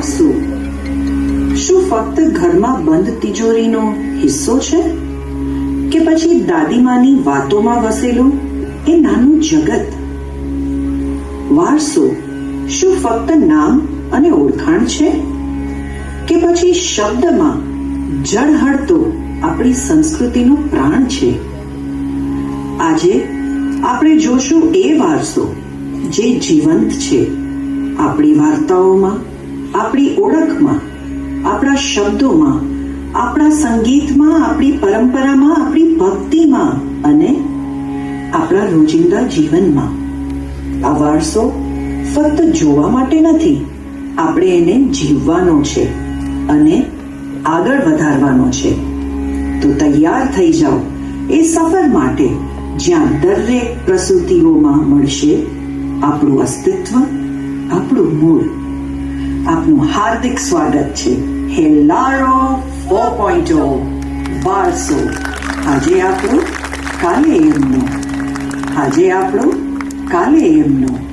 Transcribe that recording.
વારસો શું ફક્ત ઘરમાં બંધ તિજોરીનો હિસ્સો છે, કે પછી દાદીમાની વાતોમાં વસેલું એ નાનું જગત? વારસો શું ફક્ત નામ અને ઓળખાણ છે, કે પછી શબ્દમાં ઝળહળતો આપણી સંસ્કૃતિનો પ્રાણ છે? આજે આપણે જોશું એ વારસો જે જીવંત છે, આપણી વાર્તાઓમાં, આપણી ઓળખમાં, આપણા શબ્દોમાં, આપણા સંગીતમાં, આપણી પરંપરામાં, આપણી ભક્તિમાં અને આપણા રોજિંદા જીવનમાં. આ વારસો ફક્ત જોવા માટે નથી, આપણે એને જીવવાનો છે અને આગળ વધારવાનો છે. તો તૈયાર થઈ જાઓ એ સફર માટે, જ્યાં દરેક પ્રસૂતિઓમાં મળશે આપણું અસ્તિત્વ, આપણું મૂળ. આપનું હાર્દિક સ્વાગત છે હેલારો 4.0 વારસો. આજે આપણું, કાલે એમનું. આજે આપણું, કાલે એમનું.